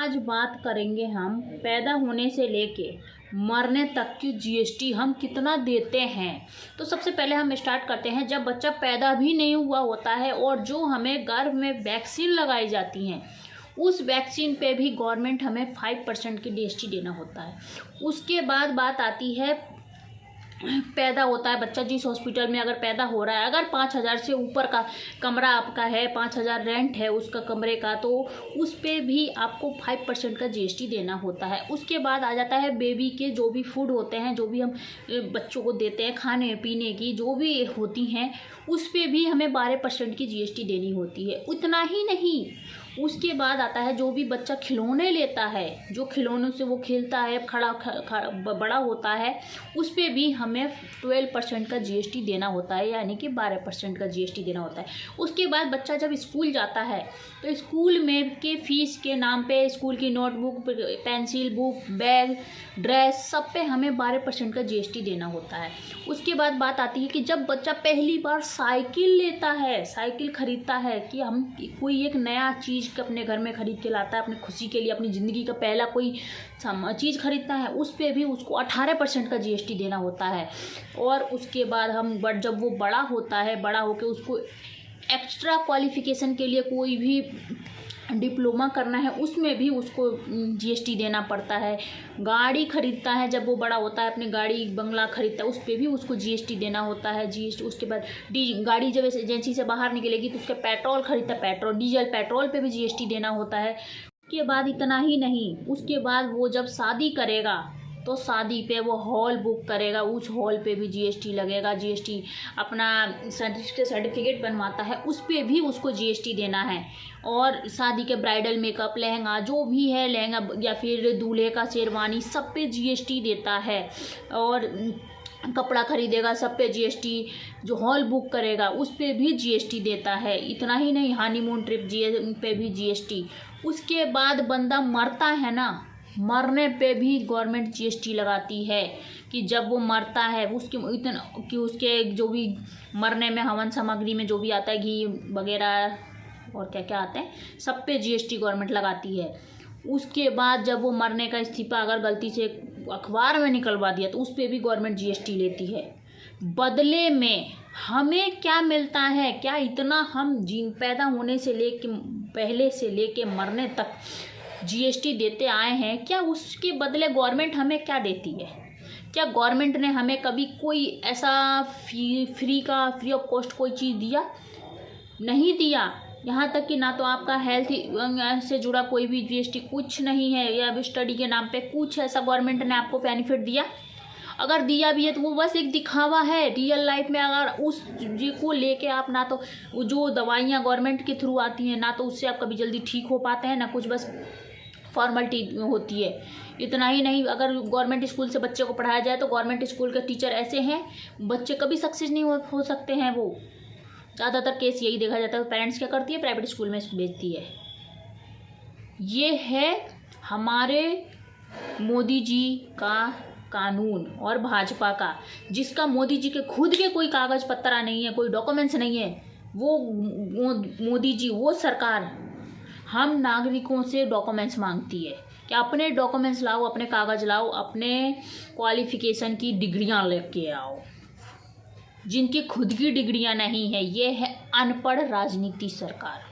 आज बात करेंगे हम पैदा होने से लेके मरने तक की जीएसटी हम कितना देते हैं। तो सबसे पहले हम स्टार्ट करते हैं जब बच्चा पैदा भी नहीं हुआ होता है और जो हमें गर्भ में वैक्सीन लगाई जाती हैं उस वैक्सीन पे भी गवर्नमेंट हमें 5% की जीएसटी देना होता है। उसके बाद बात आती है पैदा होता है बच्चा, जिस हॉस्पिटल में अगर पैदा हो रहा है, अगर 5,000 से ऊपर का कमरा आपका है, 5,000 रेंट है उसका कमरे का, तो उस पे भी आपको 5% का जीएसटी देना होता है। उसके बाद आ जाता है बेबी के जो भी फूड होते हैं, जो भी हम बच्चों को देते हैं खाने पीने की जो भी होती हैं, उस पे भी हमें 12% की जीएसटी देनी होती है। उतना ही नहीं, उसके बाद आता है जो भी बच्चा खिलौने लेता है, जो खिलौनों से वो खेलता है, बड़ा होता है, उस पे भी हमें 12% का जीएसटी देना होता है, यानी कि 12% का जीएसटी देना होता है। उसके बाद बच्चा जब स्कूल जाता है तो स्कूल में के फीस के नाम पे स्कूल की notebook, pencil, book, bag, dress, सब पे हमें 12% का जीएसटी देना होता है। उसके बाद बात आती है कि जब बच्चा पहली बार साइकिल लेता है, साइकिल खरीदता है, कि हम कोई एक नया चीज़ अपने घर में खरीद के लाता है, अपनी खुशी के लिए, अपनी ज़िंदगी का पहला कोई चीज़ खरीदता है, उस पे भी उसको 18% का जीएसटी देना होता है। और उसके बाद जब वो बड़ा होता है, बड़ा होकर उसको एक्स्ट्रा क्वालिफिकेशन के लिए कोई भी डिप्लोमा करना है, उसमें भी उसको जीएसटी देना पड़ता है। गाड़ी खरीदता है, जब वो बड़ा होता है अपनी गाड़ी बंगला खरीदता है, उस पर भी उसको जीएसटी देना होता है। जीएसटी उसके बाद गाड़ी जब एजेंसी से बाहर निकलेगी तो उसका पेट्रोल खरीदता है, डीजल पेट्रोल पे भी जीएसटी देना होता है। उसके बाद इतना ही नहीं, उसके बाद वो जब शादी करेगा तो शादी पे वो हॉल बुक करेगा, उस हॉल पे भी जीएसटी लगेगा। जीएसटी अपना सर्टिफिकेट बनवाता है, उस पे भी उसको जीएसटी देना है। और शादी के ब्राइडल मेकअप, लहंगा जो भी है, लहंगा या फिर दूल्हे का शेरवानी, सब पे जीएसटी देता है। और कपड़ा खरीदेगा सब पे जीएसटी, जो हॉल बुक करेगा उस पे भी जीएसटी देता है। इतना ही नहीं, हनीमून ट्रिप पे भी जीएसटी। उसके बाद बंदा मरता है ना, मरने पे भी गवर्नमेंट जीएसटी लगाती है कि जब वो मरता है उसके इतना कि उसके जो भी मरने में हवन सामग्री में जो भी आता है, घी वगैरह और क्या क्या आते हैं, सब पे जीएसटी गवर्नमेंट लगाती है। उसके बाद जब वो मरने का इस्तीफा अगर गलती से अखबार में निकलवा दिया तो उस पे भी गवर्नमेंट जीएसटी लेती है। बदले में हमें क्या मिलता है? क्या इतना हम पैदा होने से लेके पहले से लेके मरने तक जीएसटी देते आए हैं, क्या उसके बदले गवर्नमेंट हमें क्या देती है? क्या गवर्नमेंट ने हमें कभी कोई ऐसा फ्री ऑफ कॉस्ट कोई चीज़ दिया? नहीं दिया। यहाँ तक कि ना तो आपका हेल्थ से जुड़ा कोई भी जीएसटी कुछ नहीं है, या स्टडी के नाम पे कुछ ऐसा गवर्नमेंट ने आपको बेनिफिट दिया? अगर दिया भी है तो वो बस एक दिखावा है। रियल लाइफ में अगर उस चीज़ को लेके आप, ना तो जो दवाइयाँ गवर्नमेंट के थ्रू आती हैं, ना तो उससे आप कभी जल्दी ठीक हो पाते हैं, ना कुछ, बस फॉर्मेलिटी होती है। इतना ही नहीं, अगर गवर्नमेंट स्कूल से बच्चे को पढ़ाया जाए तो गवर्नमेंट स्कूल के टीचर ऐसे हैं, बच्चे कभी सक्सेस नहीं हो सकते हैं। वो ज़्यादातर केस यही देखा जाता है। पेरेंट्स क्या करती है? प्राइवेट स्कूल में भेजती है। ये है हमारे मोदी जी का कानून और भाजपा का, जिसका मोदी जी के खुद के कोई कागज पत्रा नहीं है, कोई डॉक्यूमेंट्स नहीं है। वो मोदी जी, वो सरकार हम नागरिकों से डॉक्यूमेंट्स मांगती है कि अपने डॉक्यूमेंट्स लाओ, अपने कागज लाओ, अपने क्वालिफिकेशन की डिग्रियां लेके आओ। जिनकी खुद की डिग्रियां नहीं है, ये है अनपढ़ राजनीति सरकार।